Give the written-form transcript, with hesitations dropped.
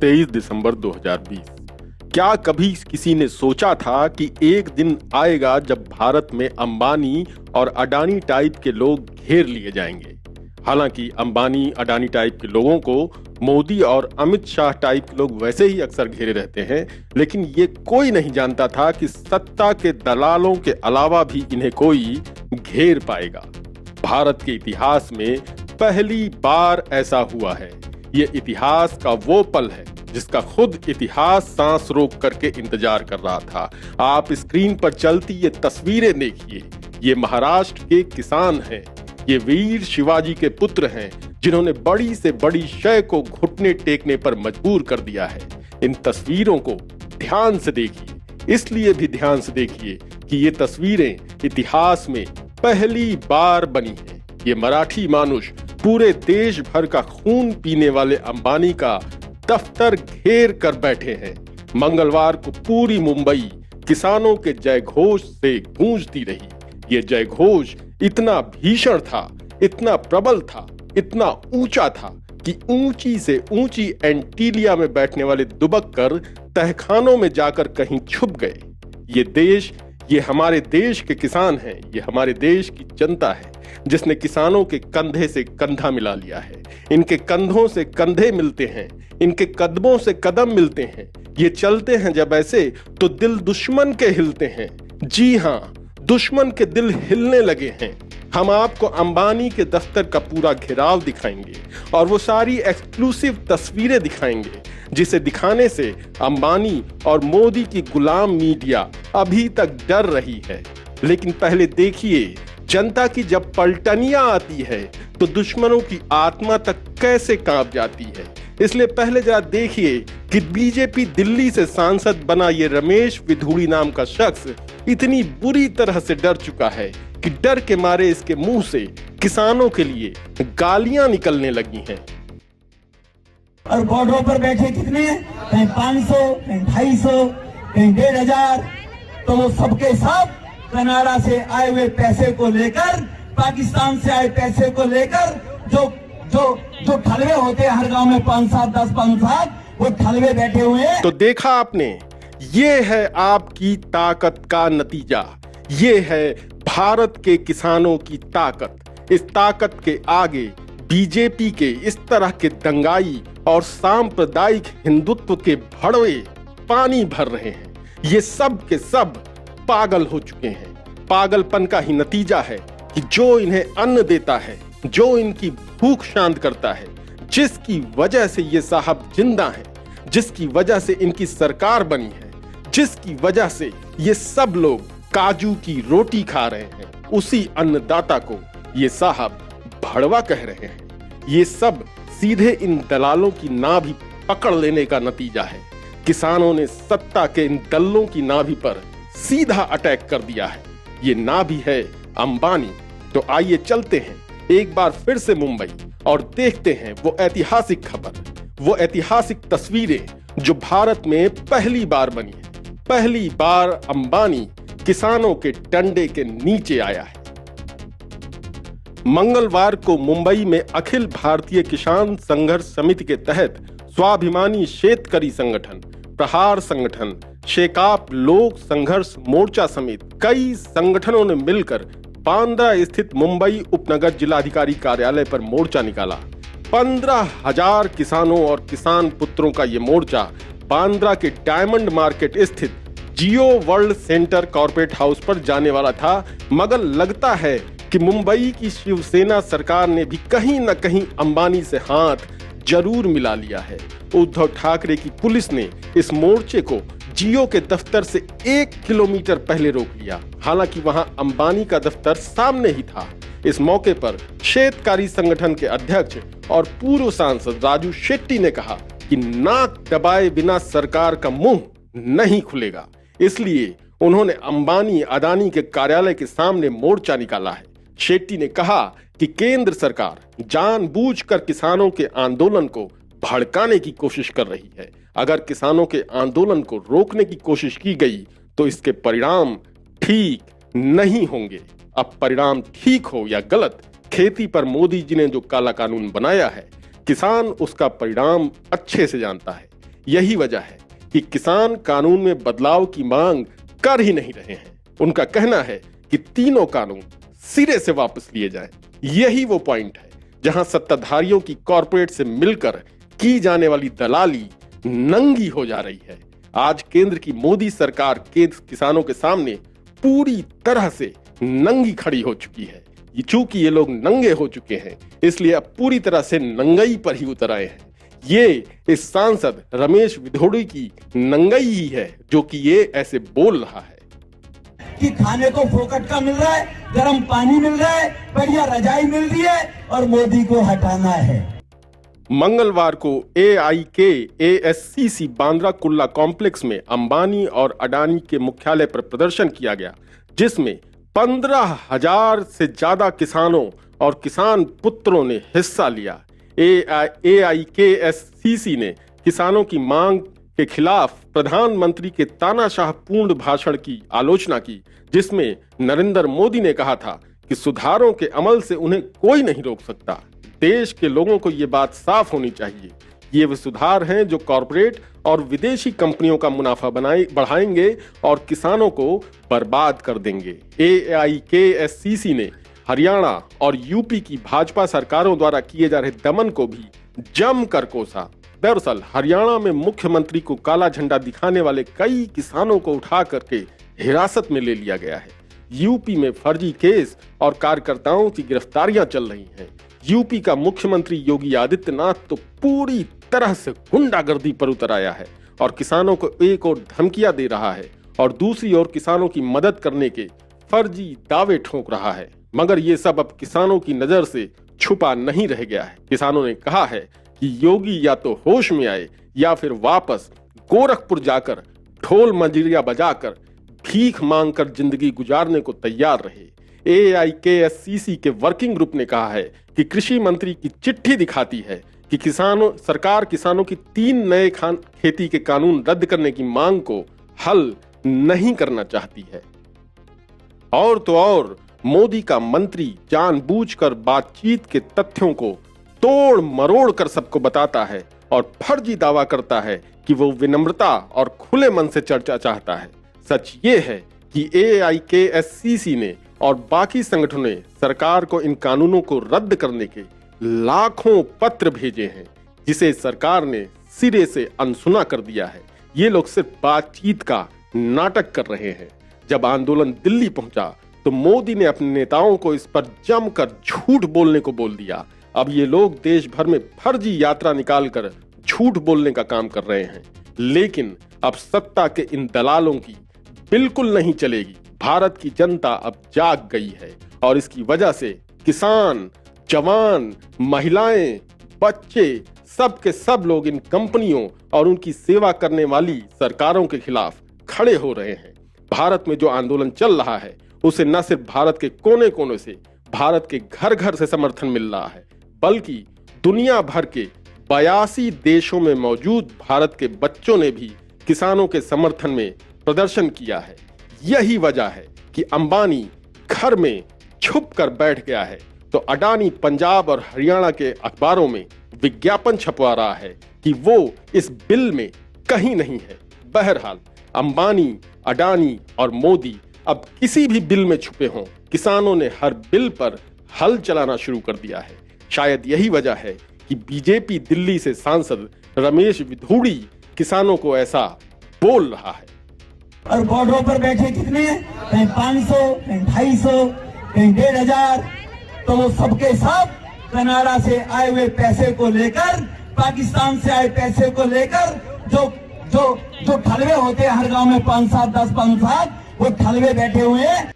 23 दिसंबर 2020। क्या कभी किसी ने सोचा था कि एक दिन आएगा जब भारत में अंबानी और अडानी टाइप के लोग घेर लिए जाएंगे। हालांकि अंबानी अडानी टाइप के लोगों को मोदी और अमित शाह टाइप के लोग वैसे ही अक्सर घेरे रहते हैं, लेकिन ये कोई नहीं जानता था कि सत्ता के दलालों के अलावा भी इन्हें कोई घेर पाएगा। भारत के इतिहास में पहली बार ऐसा हुआ है। ये इतिहास का वो पल है जिसका खुद इतिहास सांस रोक करके इंतजार कर रहा था। आप स्क्रीन पर चलती ये तस्वीरें देखिए। ये महाराष्ट्र के किसान हैं। ये वीर शिवाजी के पुत्र हैं जिन्होंने बड़ी से बड़ी शय को घुटने टेकने पर मजबूर कर दिया है। इन तस्वीरों को ध्यान से देखिए, इसलिए भी ध्यान से देखिए कि ये तस्वीरें इतिहास में पहली बार बनी हैं। ये मराठी मानुष पूरे देश भर का खून पीने वाले अंबानी का दफ्तर घेर कर बैठे हैं। मंगलवार को पूरी मुंबई किसानों के जय घोष से गूंजती रही। ये जय घोष इतना भीषण था, इतना प्रबल था, इतना ऊंचा था कि ऊंची से ऊंची एंटीलिया में बैठने वाले दुबक कर तहखानों में जाकर कहीं छुप गए। ये देश, ये हमारे देश के किसान हैं, ये हमारे देश की जनता है जिसने किसानों के कंधे से कंधा मिला लिया है। इनके कंधों से कंधे मिलते हैं, इनके कदमों से कदम मिलते हैं। ये चलते हैं जब ऐसे तो दिल दुश्मन के हिलते हैं। जी हाँ, दुश्मन के दिल हिलने लगे हैं। हम आपको अंबानी के दफ्तर का पूरा घेराव दिखाएंगे और वो सारी एक्सक्लूसिव तस्वीरें दिखाएंगे जिसे दिखाने से अंबानी और मोदी की गुलाम मीडिया अभी तक डर रही है। लेकिन पहले देखिए, जनता की जब पलटनियां आती है तो दुश्मनों की आत्मा तक कैसे कांप जाती है। इसलिए पहले जरा देखिए कि बीजेपी दिल्ली से सांसद बना ये रमेश विधूड़ी नाम का शख्स इतनी बुरी तरह से डर चुका है कि डर के मारे इसके मुंह से किसानों के लिए गालियां निकलने लगी हैं। और बॉर्डरों पर बैठे कितने, कहीं 500, कहीं 250, कहीं 1500, तो वो सबके सब कनाडा से आए हुए पैसे को लेकर, पाकिस्तान से आए पैसे को लेकर जो ठलवे होते हैं हर गांव में 5-7, 10-5, वो ठलवे बैठे हुए हैं। तो देखा आपने, ये है आपकी ताकत का नतीजा। ये है भारत के किसानों की ताकत। इस ताकत के आगे बीजेपी के इस तरह के दंगाई और सांप्रदायिक हिंदुत्व के भड़वे पानी भर रहे हैं। ये सब के सब पागल हो चुके हैं। पागलपन का ही नतीजा है कि जो इन्हें अन्न देता है, जो इनकी भूख शांत करता है, जिसकी वजह से ये साहब जिंदा हैं, जिसकी वजह से इनकी सरकार बनी है, जिसकी वजह से ये सब लोग काजू की रोटी खा रहे हैं, उसी अन्नदाता को ये साहब भड़वा कह रहे हैं। ये सब सीधे इन दलालों की नाभि पकड़ लेने का नतीजा है। किसानों ने सत्ता के इन दल्लों की नाभि पर सीधा अटैक कर दिया है। ये नाभि है अंबानी। तो आइए चलते हैं एक बार फिर से मुंबई और देखते हैं वो ऐतिहासिक खबर, वो ऐतिहासिक तस्वीरें जो भारत में पहली बार बनी है। पहली बार अंबानी किसानों के डंडे के नीचे आया है। मंगलवार को मुंबई में अखिल भारतीय किसान संघर्ष समिति के तहत स्वाभिमानी शेतकरी संगठन, प्रहार संगठन, शेकाप लोक संघर्ष मोर्चा समेत कई संगठनों ने मिलकर बांद्रा स्थित मुंबई उपनगर जिलाधिकारी कार्यालय पर मोर्चा निकाला। 15,000 किसानों और किसान पुत्रों का ये मोर्चा बांद्रा के डायमंड मार्केट स्थित जियो वर्ल्ड सेंटर कॉर्पोरेट हाउस पर जाने वाला था, मगर लगता है कि मुंबई की शिवसेना सरकार ने भी कहीं न कहीं अंबानी से हाथ जरूर मिला लिया है। उद्धव ठाकरे की पुलिस ने इस मोर्चे को जियो के दफ्तर से 1 किलोमीटर पहले रोक लिया। हालांकि वहां अंबानी का दफ्तर सामने ही था। इस मौके पर शेतकारी संगठन के अध्यक्ष और पूर्व सांसद राजू शेट्टी ने कहा कि नाक दबाए बिना सरकार का मुंह नहीं खुलेगा। इसलिए उन्होंने अंबानी अडानी के कार्यालय के सामने मोर्चा निकाला है। शेट्टी ने कहा कि केंद्र सरकार जानबूझकर किसानों के आंदोलन को भड़काने की कोशिश कर रही है। अगर किसानों के आंदोलन को रोकने की कोशिश की गई तो इसके परिणाम ठीक नहीं होंगे। अब परिणाम ठीक हो या गलत, खेती पर मोदी जी ने जो काला कानून बनाया है, किसान उसका परिणाम अच्छे से जानता है। यही वजह है कि किसान कानून में बदलाव की मांग कर ही नहीं रहे हैं। उनका कहना है कि तीनों कानून सिरे से वापस लिए जाएं। यही वो पॉइंट है जहां सत्ताधारियों की कॉर्पोरेट से मिलकर की जाने वाली दलाली नंगी हो जा रही है। आज केंद्र की मोदी सरकार किसानों के सामने पूरी तरह से नंगी खड़ी हो चुकी है। चूंकि ये लोग नंगे हो चुके हैं, इसलिए अब पूरी तरह से नंगई पर ही उतर आए हैं। ये इस सांसद रमेश विधोड़ी की नंगई ही है जो कि ये ऐसे बोल रहा है कि खाने को फोकट का मिल रहा है, गर्म पानी मिल रहा है, बढ़िया रजाई मिल रही है और मोदी को हटाना है। मंगलवार को AIKASCC बांद्रा कुर्ला कॉम्प्लेक्स में अंबानी और अडानी के मुख्यालय पर प्रदर्शन किया गया, जिसमें 15,000 से ज्यादा किसानों और किसान पुत्रों ने हिस्सा लिया। AIKASCC ने किसानों की मांग के खिलाफ प्रधानमंत्री के तानाशाहपूर्ण भाषण की आलोचना की, जिसमें नरेंद्र मोदी ने कहा था कि सुधारों के अमल से उन्हें कोई नहीं रोक सकता। देश के लोगों को ये बात साफ होनी चाहिए, ये वे सुधार हैं जो कॉरपोरेट और विदेशी कंपनियों का मुनाफा बढ़ाएंगे और किसानों को बर्बाद कर देंगे। AIKASCC ने हरियाणा और यूपी की भाजपा सरकारों द्वारा किए जा रहे दमन को भी जमकर कोसा। दरअसल हरियाणा में मुख्यमंत्री को काला झंडा दिखाने वाले कई किसानों को उठा करके हिरासत में ले लिया गया है। यूपी में फर्जी केस और कार्यकर्ताओं की गिरफ्तारियां चल रही हैं। यूपी का मुख्यमंत्री योगी आदित्यनाथ तो पूरी तरह से गुंडागर्दी पर उतर आया है और किसानों को एक और धमकियां दे रहा है और दूसरी ओर किसानों की मदद करने के फर्जी दावे ठोक रहा है। मगर ये सब अब किसानों की नजर से छुपा नहीं रह गया है। किसानों ने कहा है कि योगी या तो होश में आए या फिर वापस गोरखपुर जाकर ढोल मंजीरिया बजाकर भीख मांगकर जिंदगी गुजारने को तैयार रहे। AIKASCC के वर्किंग ग्रुप ने कहा है कि कृषि मंत्री की चिट्ठी दिखाती है कि सरकार किसानों की 3 नए खेती के कानून रद्द करने की मांग को हल नहीं करना चाहती है। और तो और मोदी का मंत्री जानबूझकर बातचीत के तथ्यों को तोड़ मरोड़ कर सबको बताता है और फर्जी दावा करता है कि वो विनम्रता और खुले मन से चर्चा चाहता है। सच ये है कि AIKASCC ने और बाकी संगठनों ने सरकार को इन कानूनों को रद्द करने के लाखों पत्र भेजे हैं, जिसे सरकार ने सिरे से अनसुना कर दिया है। ये लोग सिर्फ बातचीत का नाटक कर रहे हैं। जब आंदोलन दिल्ली पहुंचा तो मोदी ने अपने नेताओं को इस पर जमकर झूठ बोलने को बोल दिया। अब ये लोग देश भर में फर्जी यात्रा निकालकर झूठ बोलने का काम कर रहे हैं। लेकिन अब सत्ता के इन दलालों की बिल्कुल नहीं चलेगी। भारत की जनता अब जाग गई है और इसकी वजह से किसान, जवान, महिलाएं, बच्चे, सब के सब लोग इन कंपनियों और उनकी सेवा करने वाली सरकारों के खिलाफ खड़े हो रहे हैं। भारत में जो आंदोलन चल रहा है उसे न सिर्फ भारत के कोने कोने से, भारत के घर घर से समर्थन मिल रहा है, बल्कि दुनिया भर के 82 देशों में मौजूद भारत के बच्चों ने भी किसानों के समर्थन में प्रदर्शन किया है। यही वजह है कि अंबानी घर में छुप कर बैठ गया है तो अडानी पंजाब और हरियाणा के अखबारों में विज्ञापन छपवा रहा है कि वो इस बिल में कहीं नहीं है। बहरहाल अंबानी, अडानी और मोदी अब किसी भी बिल में छुपे हों, किसानों ने हर बिल पर हल चलाना शुरू कर दिया है। शायद यही वजह है कि बीजेपी दिल्ली से सांसद रमेश विधोड़ी किसानों को ऐसा बोल रहा है। और बॉर्डरों पर बैठे कितने हैं? कहीं 500, कहीं 250, कहीं 1,500। तो वो सबके सब कनाडा से आए हुए पैसे को लेकर, पाकिस्तान से आए पैसे को लेकर जो ठलवे होते हैं हर गांव में 5-7, 10-5-7, वो ठलवे बैठे हुए हैं।